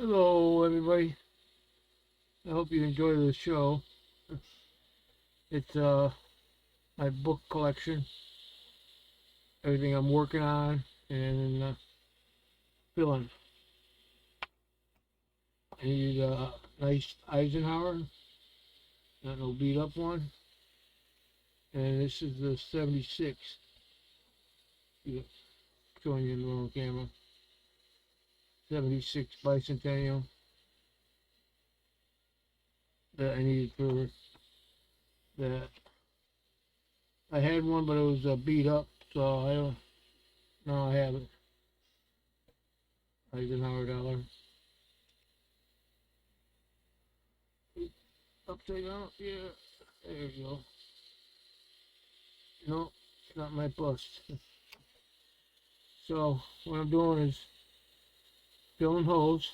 Hello, everybody. I hope you enjoy the show. It's my book collection, everything I'm working on, and feeling. I need a nice Eisenhower, not no beat up one. And this is the 76. Showing you in the wrong camera. 76 bicentennial that I needed for that. I had one, but it was beat up, so I don't. Now I have it. Eisenhower dollar. Upside down, yeah. There you go. No, it's not my bust. So what I'm doing is filling holes.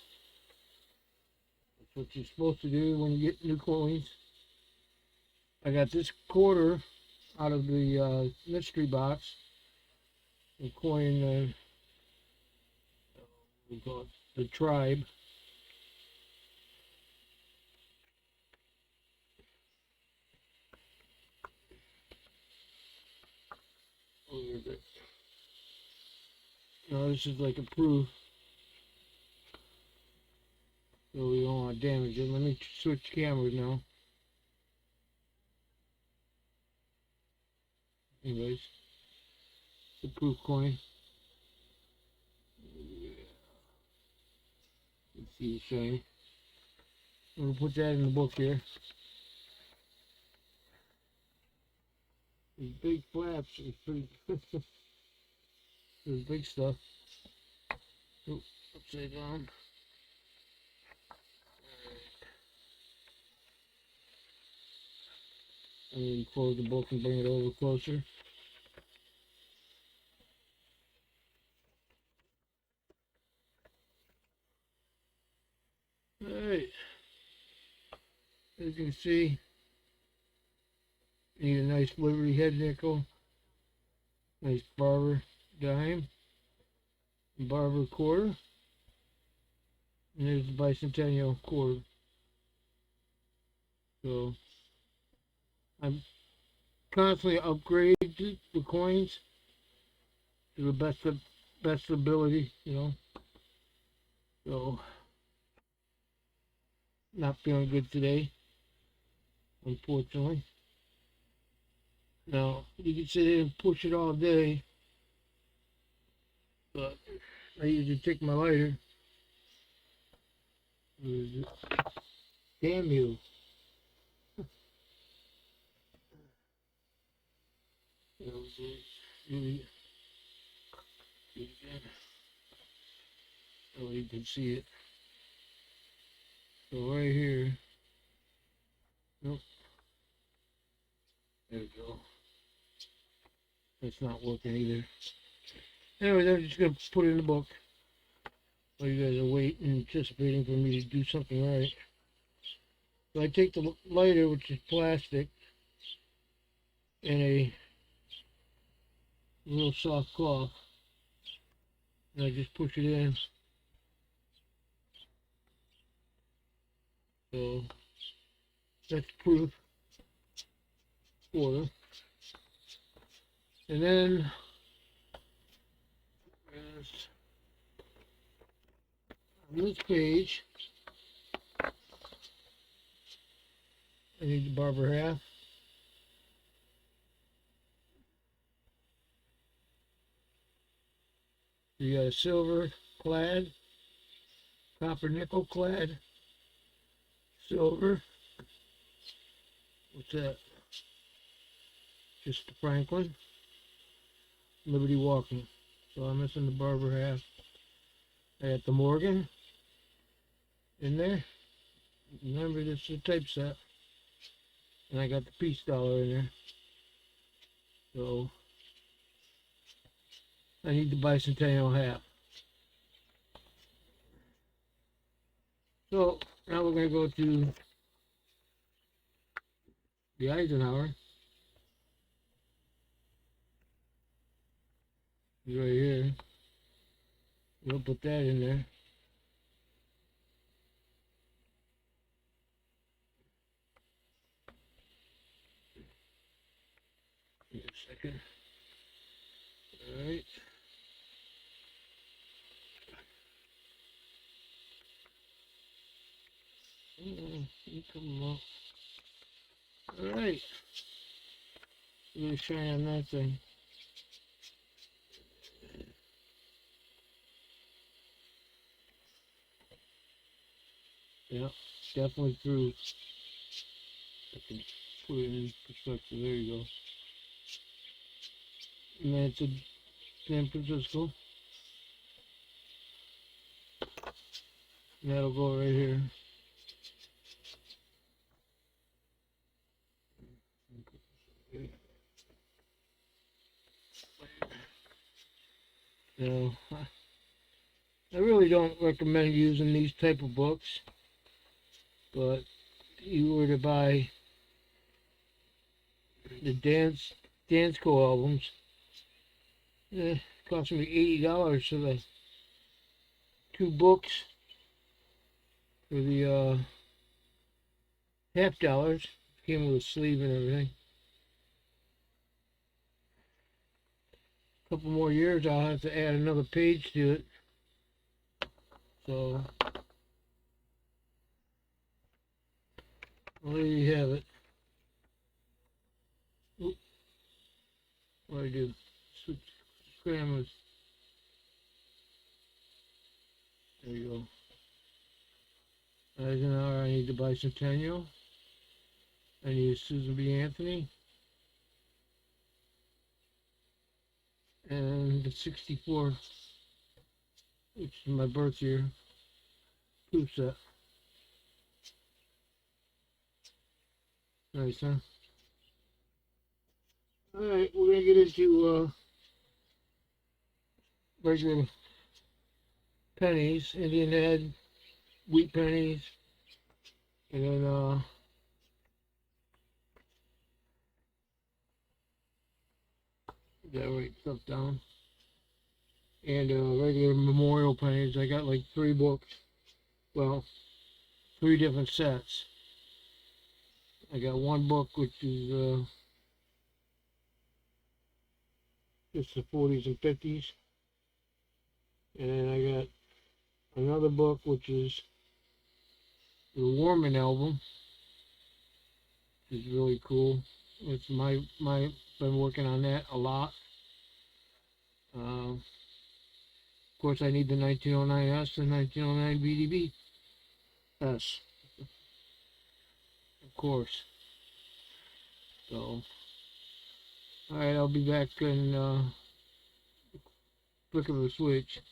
That's what you're supposed to do when you get new coins. I got this quarter out of the mystery box. The coin, we call it the tribe. Where is it? No, this is like a proof. So we don't want to damage it. Let me switch cameras now. Anyways, the proof coin. Let's see the shine. We'll put that in the book here. These big flaps is pretty. There's big stuff. Oh, upside down. And then close the book and bring it over closer. Alright. As you can see, need a nice Liberty head nickel, nice Barber dime, Barber quarter, and there's the bicentennial quarter. So I'm constantly upgrading the coins to the best ability, So not feeling good today, unfortunately. Now you can sit here and push it all day, but I usually take my lighter. Where is it? Damn you. Really, oh, you can see it. So right here, nope, there we go. That's not working either. Anyways, I'm just gonna put it in the book while you guys are waiting, anticipating for me to do something right. So I take the lighter, which is plastic, and a real soft cloth, and I just push it in. So that's proof quarter. And then on this page, I need the Barber half. You got a silver clad, copper nickel clad, silver. What's that? Just the Franklin, Liberty Walking. So I'm missing the Barber half. I got the Morgan in there. Remember, this is a typeset. And I got the peace dollar in there. So I need the bicentennial half. So now we're going to go to the Eisenhower. It's right here. We'll put that in there. second. Alright. Come up. Alright. We're gonna shine on that thing. Yeah, definitely through. I can put it in perspective. There you go. And that's a San Francisco. And that'll go right here. So, I really don't recommend using these type of books, but if you were to buy the Dansko albums, it cost me $80 for the 2 books for the $half. Came with a sleeve and everything. A couple more years, I'll have to add another page to it. So, well, there you have it. Oop. What do I do? Switch cameras. There you go. Eisenhower, I need the Bicentennial. I need Susan B. Anthony. And the 64, which is my birth year, proof set. Nice, huh? Alright, we're gonna get into regular pennies, Indian head, wheat pennies, and then gotta write stuff down. And regular memorial pennies. I got like 3 books. Well, 3 different sets. I got one book which is just the 40s and 50s. And then I got another book which is the Warman album, which is really cool. It's my been working on that a lot. Of course, I need the 1909S and 1909 BDB S, of course. So, alright, I'll be back in flick of a switch,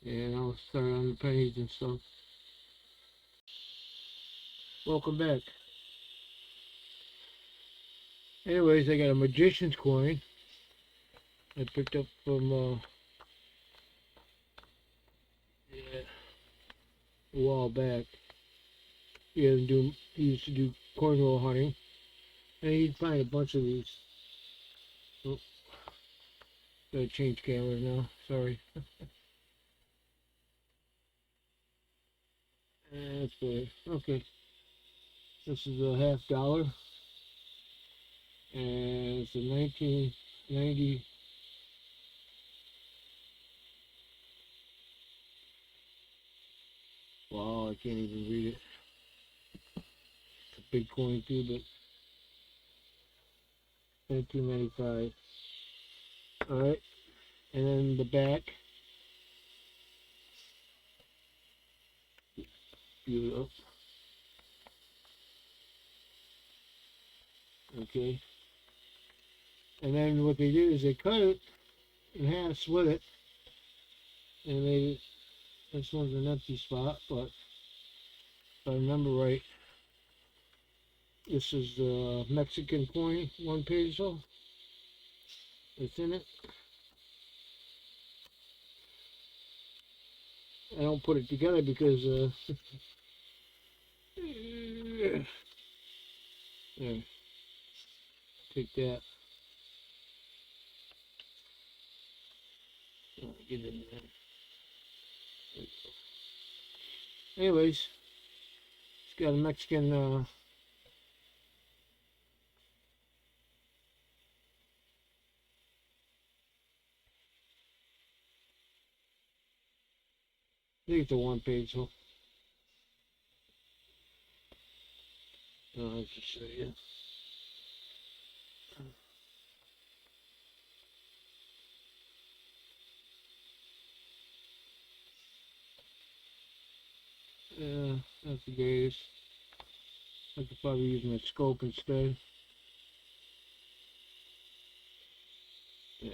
and I'll start on the pennies and stuff. Welcome back. Anyways, I got a magician's coin I picked up from yeah, a while back. He used to do cornhole hunting, and he'd find a bunch of these. Oh, gotta change cameras now. Sorry. That's better. Okay. This is a $half, and it's a 1990. Wow, I can't even read it. It's a big coin too, but 1995. Alright, and then the back. Beautiful. Okay. And then what they did is they cut it in half, split it, and made it. This one's an empty spot, but if I remember right, this is the Mexican coin, 1 peso. It's in it. I don't put it together because there, take that. Get it in there. Anyways, it's got a Mexican I think it's a 1 page, so I'll just show you. Yeah, that's the greatest. I could probably use my scope instead. Yeah,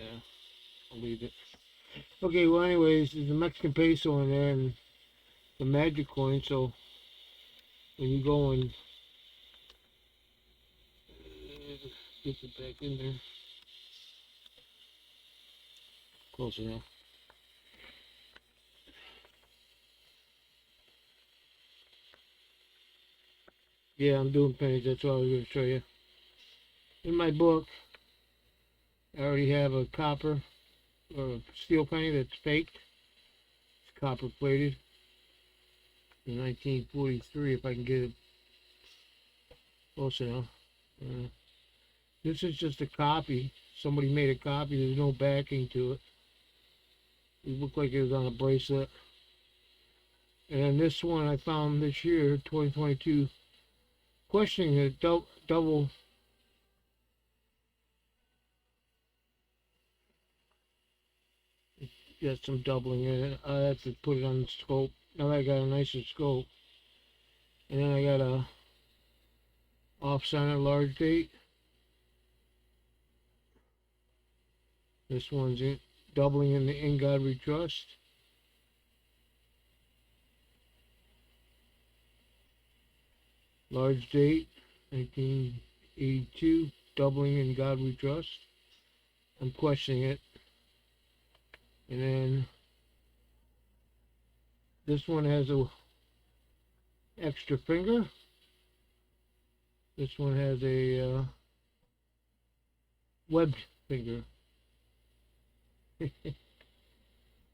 I'll leave it. Okay, well anyways, there's a Mexican peso in there and the magic coin, so when you go and get it back in there. Close enough. Yeah, I'm doing pennies, that's what I was going to show you. In my book, I already have a copper or a steel penny that's faked. It's copper plated in 1943, if I can get it close enough. This is just a copy. Somebody made a copy, there's no backing to it. It looked like it was on a bracelet. And this one I found this year, 2022, questioning it, double. Got some doubling in it. I have to put it on the scope. Now I got a nicer scope. And then I got a off-center large date. This one's doubling in the In God We Trust. Large date, 1982, doubling in God We Trust. I'm questioning it. And then this one has a extra finger. This one has a webbed finger.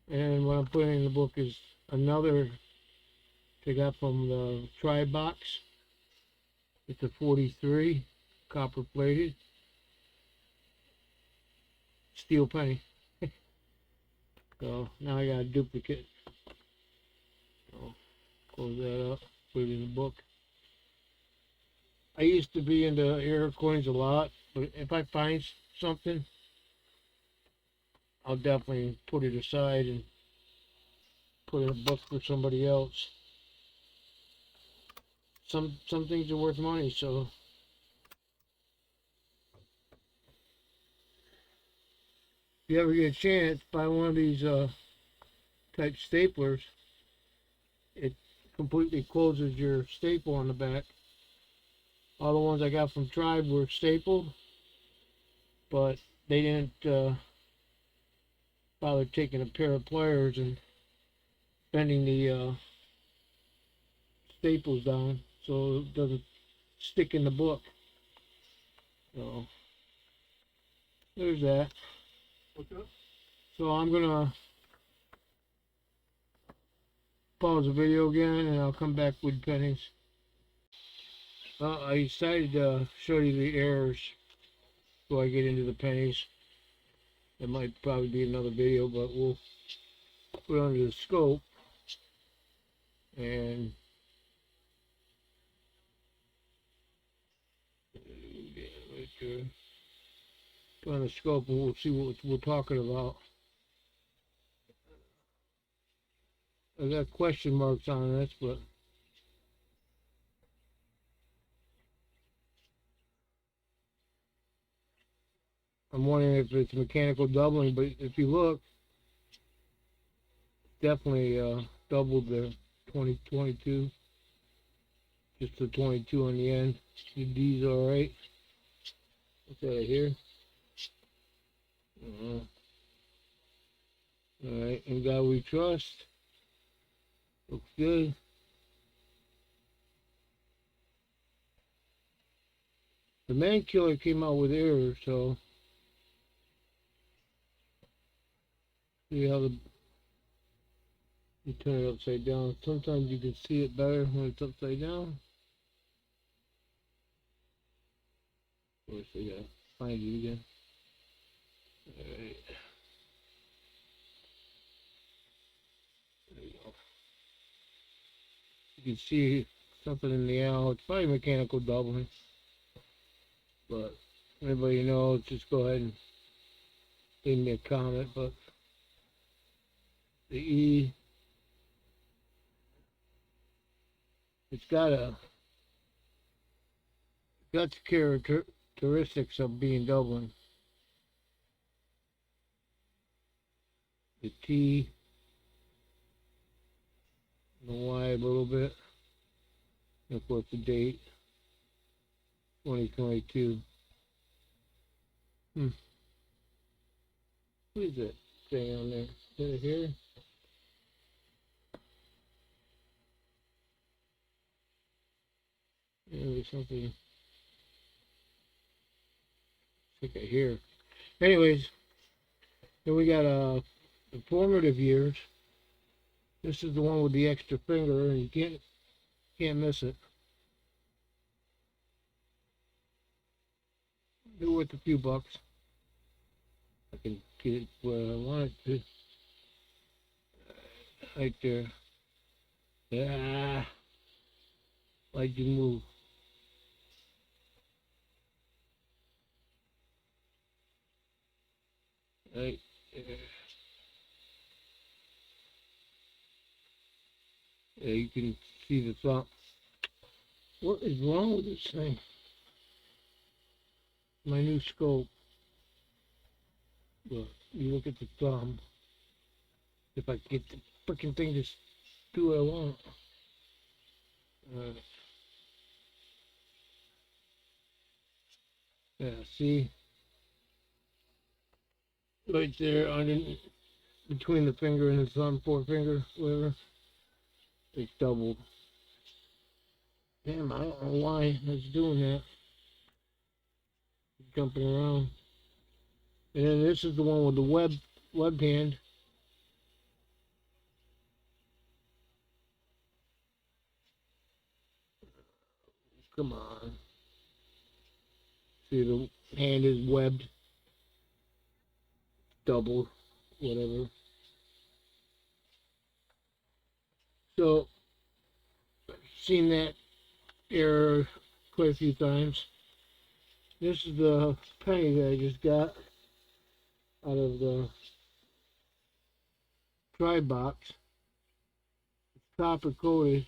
And what I'm putting in the book is another I got from the Tribe box. It's a 43, copper plated, steel penny. So now I got a duplicate. So close that up, put it in the book. I used to be into error coins a lot, but if I find something, I'll definitely put it aside and put in a book for somebody else. Some things are worth money, so if you ever get a chance, buy one of these type staplers. It completely closes your staple on the back. All the ones I got from Tribe were stapled, but they didn't bother taking a pair of pliers and bending the staples down so it doesn't stick in the book. So there's that. What's up? So I'm gonna pause the video again and I'll come back with pennies. I decided to show you the errors before I get into the pennies. It might probably be another video, but we'll put it under the scope and right there. Put on the scope and we'll see what we're talking about. I got question marks on this, but I'm wondering if it's mechanical doubling. But if you look, definitely doubled the 2022. Just the 22 on the end. The D's all right. What's that here? All right, and God We Trust. Looks good. The Man Killer came out with errors, so see how you turn it upside down. Sometimes you can see it better when it's upside down. Of course, I gotta find it again. Alright. There you go. You can see something in the L. It's probably mechanical doubling, but if anybody knows, just go ahead and leave me a comment. But the E, it's got the characteristics of being doubling. The T, the Y a little bit, and of course the date, 2022. What is that thing on there? Is it here? Yeah, there's something. I think I hear. Anyways, then we got the formative years. This is the one with the extra finger, and you can't miss it. They're worth a few bucks. I can get it where I want it to. Right there. Yeah. Why'd you move? Right there. Yeah, you can see the thumb. What is wrong with this thing? My new scope. Look, you look at the thumb. If I get the freaking thing to do what I want. Yeah, see? Right there, between the finger and the thumb, forefinger, whatever. It's doubled. Damn, I don't know why it's doing that. Jumping around. And then this is the one with the web hand. Come on. See, the hand is webbed, doubled, whatever. So, seen that error quite a few times. This is the penny that I just got out of the try box. It's copper coated.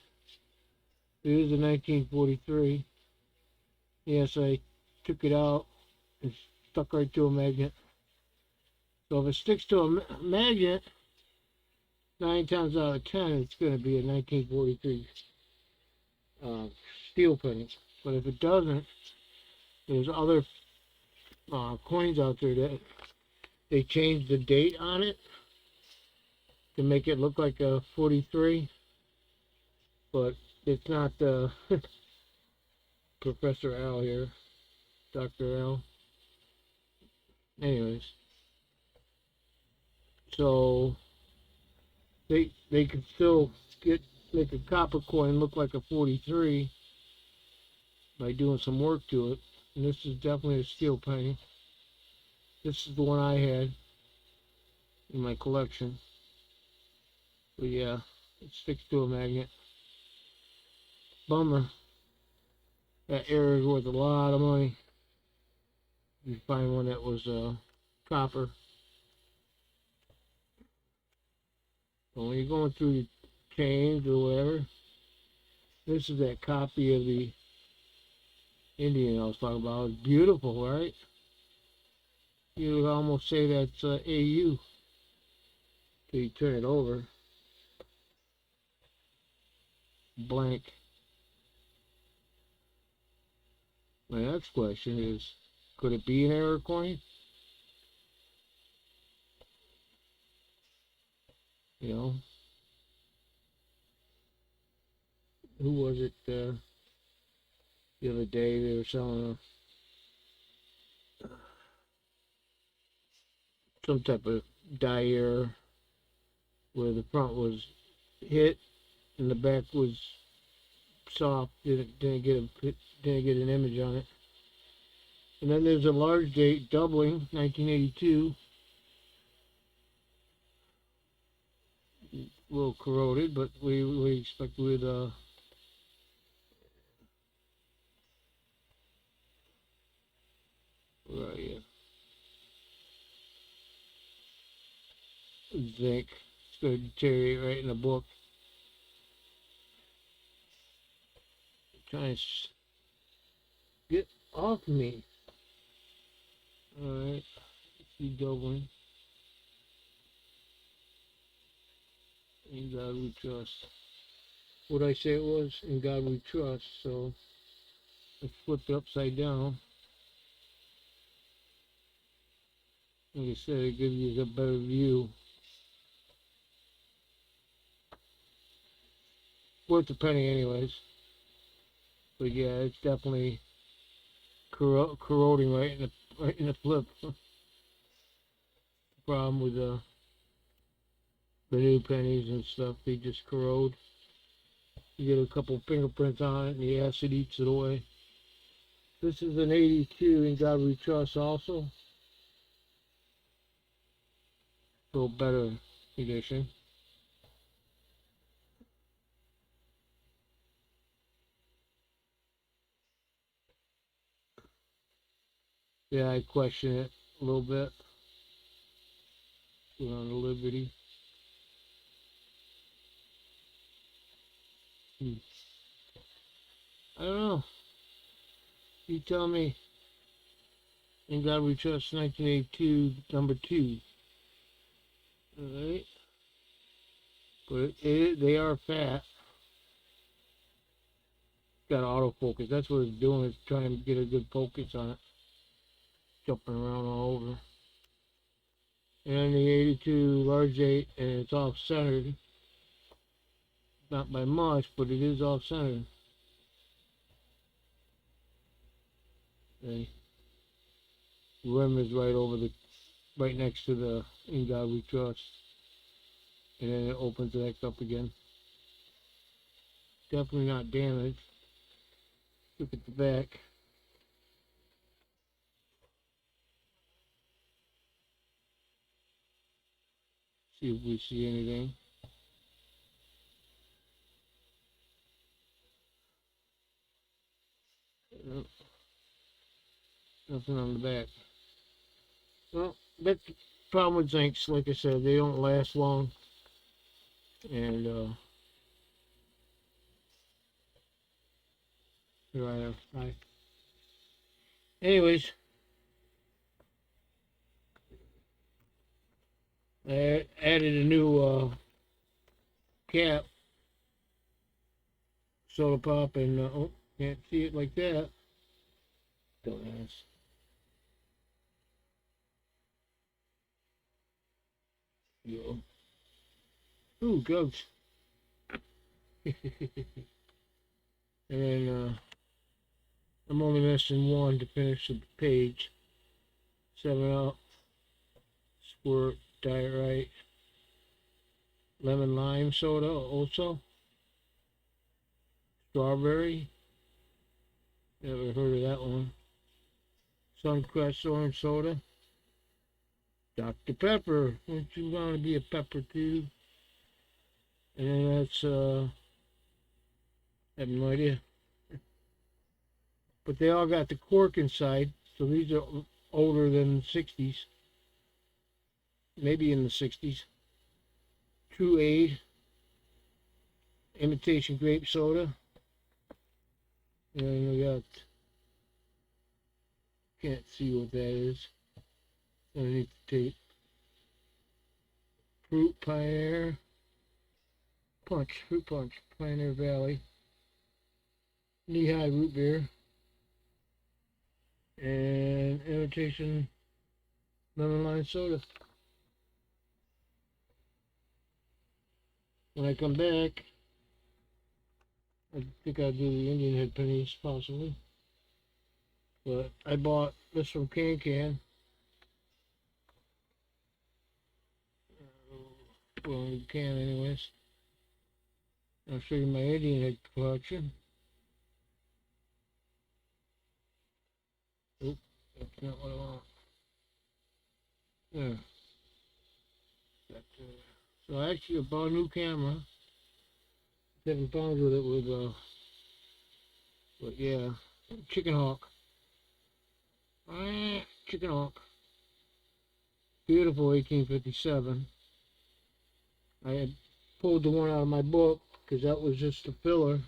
It is a 1943. Yes, I took it out and stuck right to a magnet. So if it sticks to a magnet, 9 times out of 10, it's going to be a 1943 steel penny. But if it doesn't, there's other coins out there that they change the date on it to make it look like a 43, but it's not Professor Al here, Dr. Al. Anyways, so they could still make a copper coin look like a 43 by doing some work to it. And this is definitely a steel penny. This is the one I had in my collection. But yeah, it sticks to a magnet. Bummer. That error is worth a lot of money. You find one that was copper. But when you're going through your chains or whatever, this is that copy of the Indian I was talking about. It's beautiful, right? You would almost say that's AU till you turn it over. Blank. My next question is, could it be an error coin? You know, who was it the other day they were selling some type of die error where the front was hit and the back was soft, didn't get an image on it. And then there's a large date doubling, 1982, a little corroded, but we expect with zinc. It's going to deteriorate right in the book. Trying to get off me. Alright, keep doubling. In God we trust. What I say it was? In God we trust. So let's flip it upside down. Like I said, it gives you a better view. Worth a penny anyways. But yeah, it's definitely corroding right in the flip. Problem with the new pennies and stuff, they just corrode. You get a couple fingerprints on it and the acid eats it away. This is an 82 in God We Trust also. A little better edition. Yeah, I question it a little bit. Put on the Liberty. I don't know. You tell me. In God We Trust 1982, number 2. Alright. But they are fat. Got autofocus. That's what it's doing. It's trying to get a good focus on it. Jumping around all over. And the 82 large 8, and it's off centered. Not by much, but it is off centered. Okay. The rim is right next to the In God We Trust. And then it opens back up again. Definitely not damaged. Look at the back. See if we see anything. Nope. Nothing on the back. Well, that's the problem with zincs. Like I said, they don't last long. And here I am. Hi. Anyways, I added a new cap, soda pop, and oh, can't see it like that. Dumbass. Yo. Ooh, drugs. And then I'm only missing one to finish the page. 7-Up, Squirt, Diet Right, Lemon Lime Soda also, Strawberry, never heard of that one, Suncrest Orange Soda, Dr. Pepper, don't you want to be a pepper too? And then that's, I have no idea. But they all got the cork inside, so these are older than the 60s. Maybe in the 60s. True Aid, Imitation Grape Soda. And then we got, can't see what that is underneath the tape. Fruit Pioneer Punch, Fruit Punch, Pioneer Valley. Knee-High Root Beer. And Imitation Lemon Lime Soda. When I come back, I think I'll do the Indian Head Pennies possibly. But I bought this from Can. Well, you can anyways. I'll show you my Indian Head collection. Oop, that's not what I want. There. So actually I bought a new camera. Having problems with it but yeah, Chicken Hawk. Chicken Hawk. Beautiful 1857. I had pulled the one out of my book because that was just a filler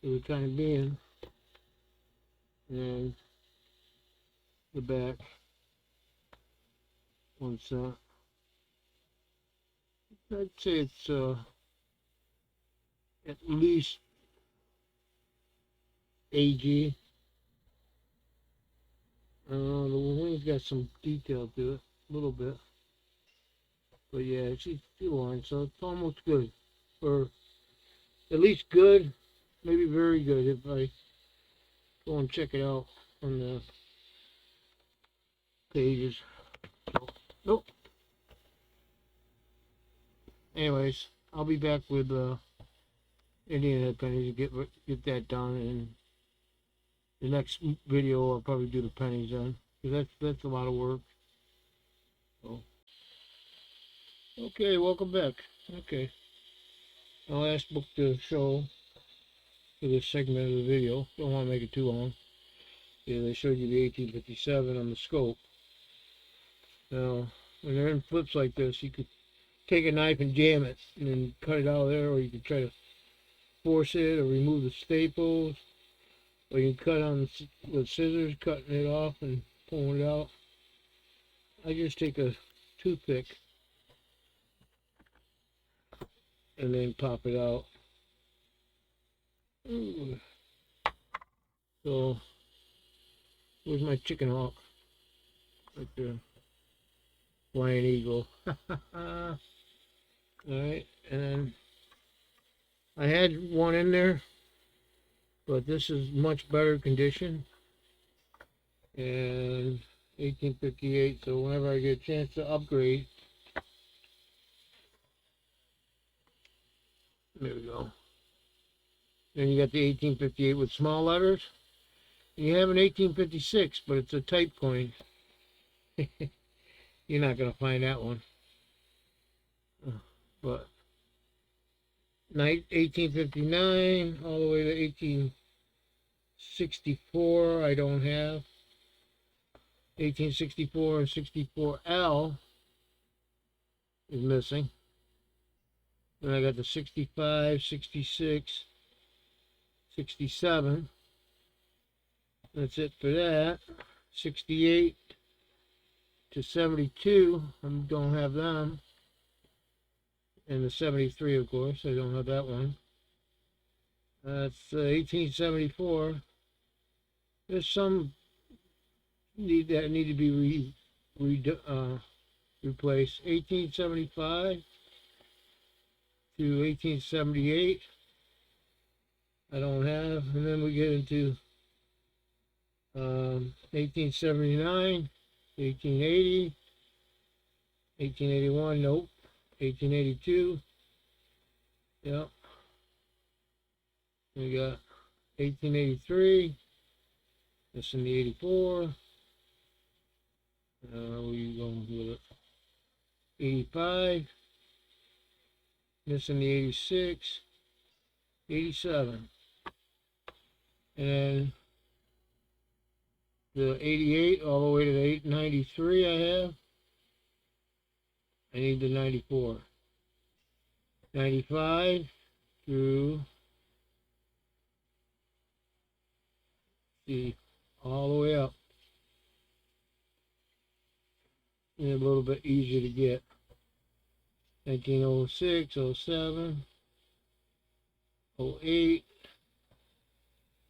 for the time being. And the back, 1 cent. I'd say it's at least AG. The wing's got some detail to it, a little bit. But yeah, she's line, so it's almost good. Or at least good, maybe very good if I go and check it out on the pages. So, nope. Anyways, I'll be back with Indian head pennies to get that done, and the next video I'll probably do the pennies on, because that's a lot of work. So, okay, welcome back. Okay, my last book to show for this segment of the video. Don't want to make it too long. Yeah, they showed you the 1857 on the scope. Now, when they're in flips like this, you could take a knife and jam it, and then cut it out of there, or you could try to force it, or remove the staples, or you can cut on with scissors, cutting it off and pulling it out. I just take a toothpick and then pop it out. Ooh. So, where's my chicken hawk? Right there. Flying eagle. Alright, and I had one in there, but this is much better condition. And 1858, so whenever I get a chance to upgrade, there we go. Then you got the 1858 with small letters. And you have an 1856, but it's a type coin. You're not going to find that one. But 1859 all the way to 1864 I don't have. 1864 and 64L is missing. Then I got the 65, 66, 67. That's it for that. 68 to 72, I don't have them. And the 73, of course, I don't have that one. That's 1874. There's some that need to be replaced. 1875 to 1878, I don't have. And then we get into 1879, 1880, 1881, nope. 1882, yep. We got 1883, this in the 84. Where you going with it? 85, this in the 86, 87. And the 88 all the way to the 893 I have. I need the 94. 95 through the all the way up. And a little bit easier to get. 1906, 07, 08.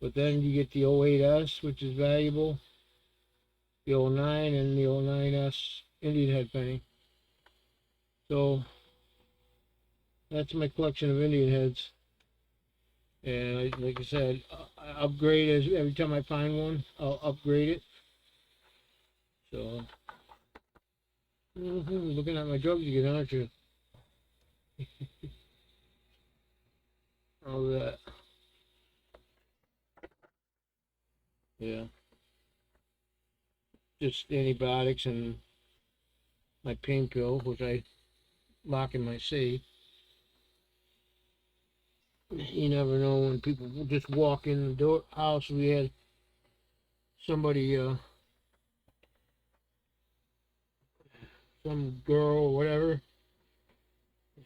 But then you get the 08S, which is valuable. The 09 and the 09S Indian head penny. So that's my collection of Indian heads. And like I said, I upgrade every time I find one. I'll upgrade it. So, looking at my drugs again, aren't you? All that. Yeah. Just antibiotics and my pain pill, which I lock in my safe. You never know when people just walk in the house. We had somebody, some girl or whatever,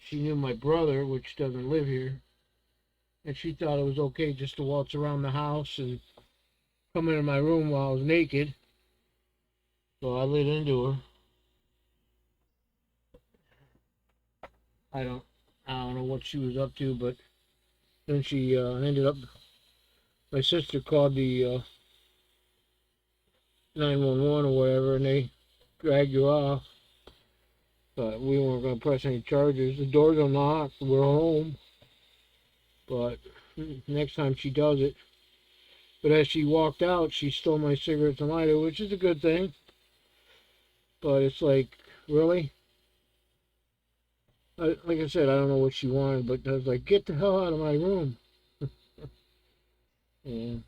she knew my brother, which doesn't live here, and she thought it was okay just to waltz around the house and come into my room while I was naked. So I lit into her. I don't, I don't know what she was up to, but then she ended up. My sister called the 911 or whatever, and they dragged her off. But we weren't going to press any charges. The doors unlocked. We're home. But next time she does it. But as she walked out, she stole my cigarettes and lighter, which is a good thing. But it's like, really? Like I said, I don't know what she wanted, but I was like, get the hell out of my room. And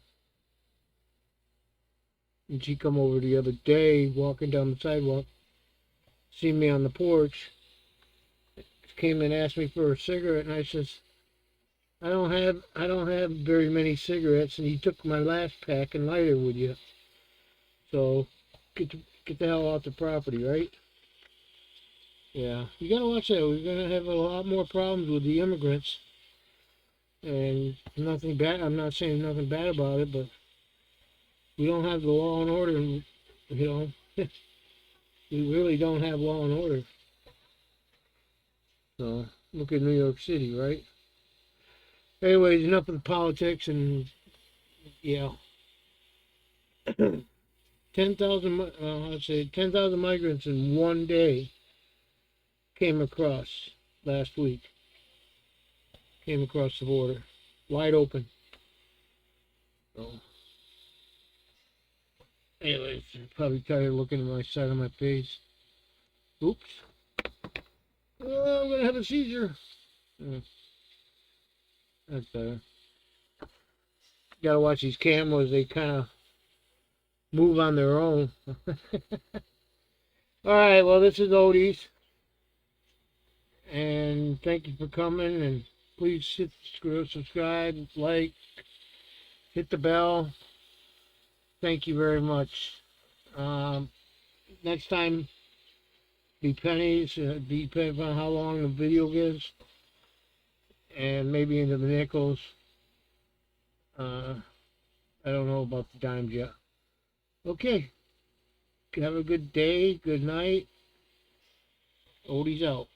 she come over the other day, walking down the sidewalk, see me on the porch, came and asked me for a cigarette, and I says, I don't have very many cigarettes, and you took my last pack and lighter with you. So get the hell off the property, right? Yeah, you gotta watch that. We're gonna have a lot more problems with the immigrants, and nothing bad. I'm not saying nothing bad about it, but we don't have the law and order. You know, we really don't have law and order. So look at New York City, right? Anyways, enough of the politics, and yeah, 10,000. I'd say 10,000 migrants in one day came across last week. Came across the border, wide open. So, anyways, I'm probably tired of looking at my side of my face. Oops. Oh, I'm gonna have a seizure. That's better. Gotta watch these cameras. They kind of move on their own. All right. Well, this is Oldies, and thank you for coming. And please hit subscribe, like, hit the bell. Thank you very much. Next time, be pennies. Depends on how long the video is, and maybe into the nickels. I don't know about the dimes yet. Okay. Have a good day. Good night. Oldies out.